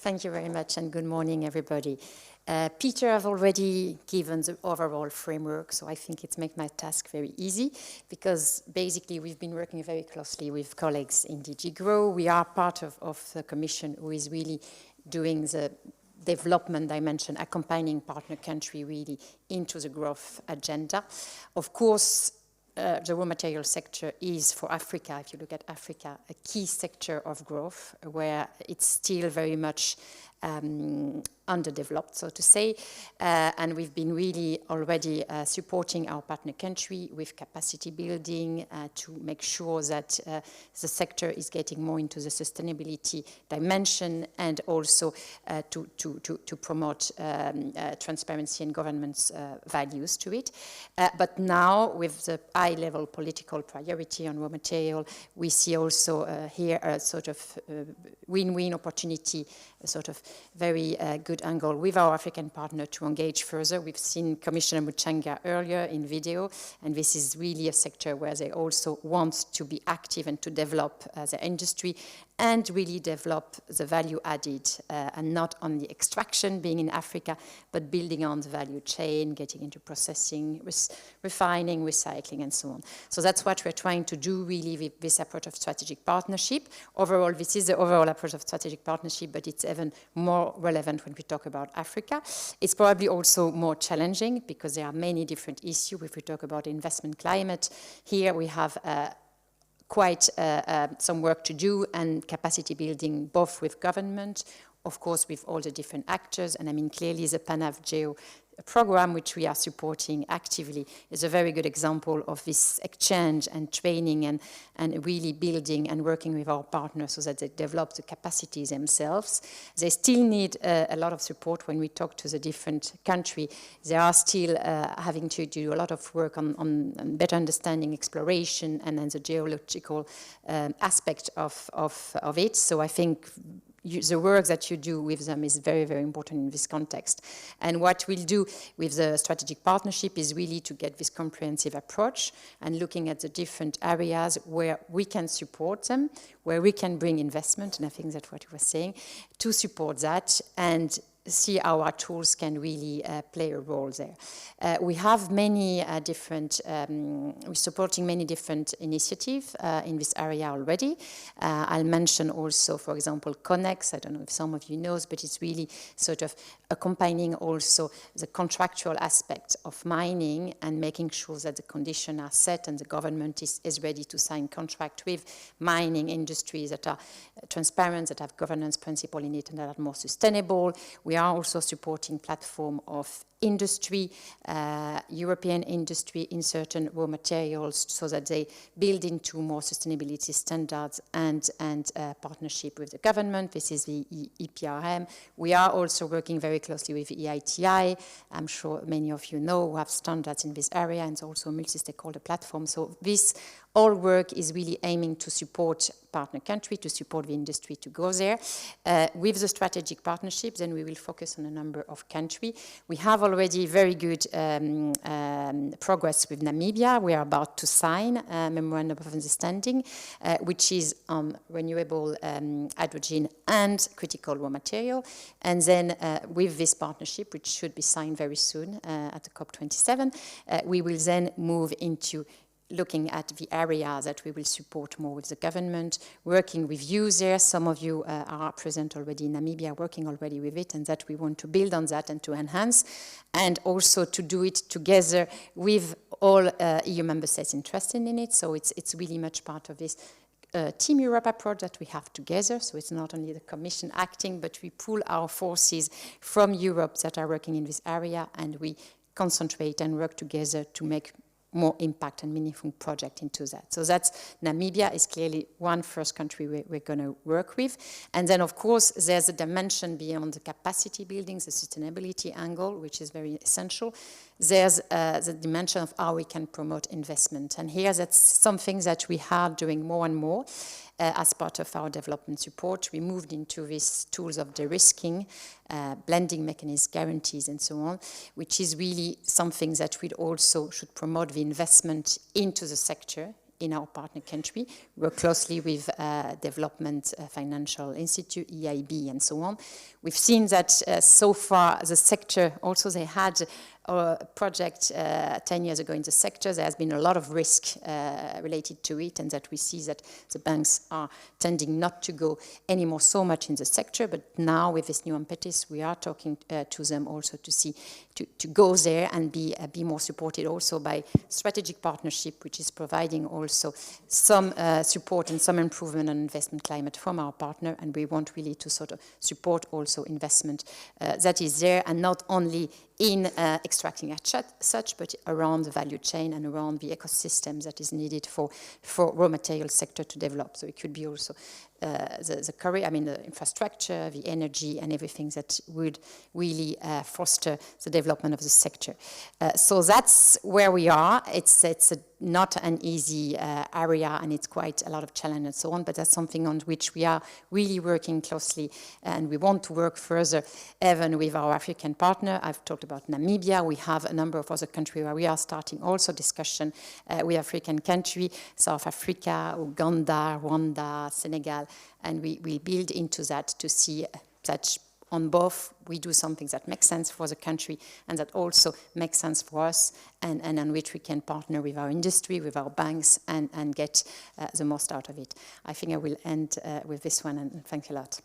Thank you very much, and good morning, everybody. Peter have already given the overall framework, so I think it's made my task very easy, because basically we've been working very closely with colleagues in DG GROW. We are part of the Commission who is really doing the development dimension, accompanying partner country really into the growth agenda. Of course, the raw material sector is for Africa, if you look at Africa, a key sector of growth where it's still very much underdeveloped, so to say, and we've been really already supporting our partner country with capacity building to make sure that the sector is getting more into the sustainability dimension, and also to promote transparency and governance values to it. But now, with the high-level political priority on raw material, we see also here a sort of win-win opportunity, a sort of very good angle with our African partner to engage further. We've seen Commissioner Muchanga earlier in video, and this is really a sector where they also want to be active and to develop their industry and really develop the value added, and not only extraction being in Africa, but building on the value chain, getting into processing, refining, recycling, and so on. So that's what we're trying to do really with this approach of strategic partnership. Overall, this is the overall approach of strategic partnership, but it's even more relevant when we talk about Africa. It's probably also more challenging because there are many different issues. If we talk about investment climate, here we have quite some work to do, and capacity building both with government, of course with all the different actors, and I mean clearly the PANAF Geo program, which we are supporting actively, is a very good example of this exchange and training and really building and working with our partners so that they develop the capacities themselves. They still need a lot of support when we talk to the different countries. They are still having to do a lot of work on better understanding exploration and then the geological aspect of it. So I think the work that you do with them is very, very important in this context. And what we'll do with the strategic partnership is really to get this comprehensive approach and looking at the different areas where we can support them, where we can bring investment, and I think that's what you were saying, to support that and see how our tools can really play a role there. We have many we're supporting many different initiatives in this area already. I'll mention also, for example, Connex. I don't know if some of you know, but it's really sort of accompanying also the contractual aspect of mining and making sure that the conditions are set and the government is ready to sign contract with mining industries that are transparent, that have governance principle in it, and that are more sustainable. We are also supporting platform of industry, European industry in certain raw materials so that they build into more sustainability standards and partnership with the government. This is the EPRM. We are also working very closely with EITI. I'm sure many of you know who have standards in this area, and also a multi-stakeholder platform. So this all work is really aiming to support partner country, to support the industry to go there. With the strategic partnerships, then we will focus on a number of countries. We have already very good progress with Namibia. We are about to sign a memorandum of understanding, which is on renewable hydrogen and critical raw material. And then with this partnership, which should be signed very soon at the COP27, we will then move into looking at the area that we will support more with the government, working with you there. Some of you are present already in Namibia, working already with it, and that we want to build on that and to enhance, and also to do it together with all EU member states interested in it. So it's really much part of this Team Europe approach that we have together. So it's not only the Commission acting, but we pool our forces from Europe that are working in this area, and we concentrate and work together to make more impact and meaningful project into that. So that's Namibia is clearly one first country we're going to work with. And then, of course, there's a dimension beyond the capacity building, the sustainability angle, which is very essential. There's the dimension of how we can promote investment. And here, that's something that we are doing more and more. As part of our development support, we moved into these tools of de-risking, blending mechanisms, guarantees, and so on, which is really something that we also should promote the investment into the sector, in our partner country. We work closely with Development Financial Institute, EIB, and so on. We've seen that so far the sector, also they had a project 10 years ago in the sector. There has been a lot of risk related to it, and that we see that the banks are tending not to go anymore so much in the sector, but now with this new impetus, we are talking to them also to see, to go there and be more supported also by strategic partnership, which is providing also some support and some improvement on investment climate from our partner, and we want really to sort of support also investment that is there, and not only in extracting as such, but around the value chain and around the ecosystem that is needed for raw material sector to develop. So it could be also the career, I mean the infrastructure, the energy, and everything that would really foster the development of the sector. So that's where we are. It's not an easy area, and it's quite a lot of challenge and so on, but that's something on which we are really working closely, and we want to work further even with our African partner. I've talked about Namibia. We have a number of other countries where we are starting also discussion with African countries, South Africa, Uganda, Rwanda, Senegal, and we build into that to see that on both we do something that makes sense for the country and that also makes sense for us, and on which we can partner with our industry, with our banks, and get the most out of it. I think I will end with this one, and thank you a lot.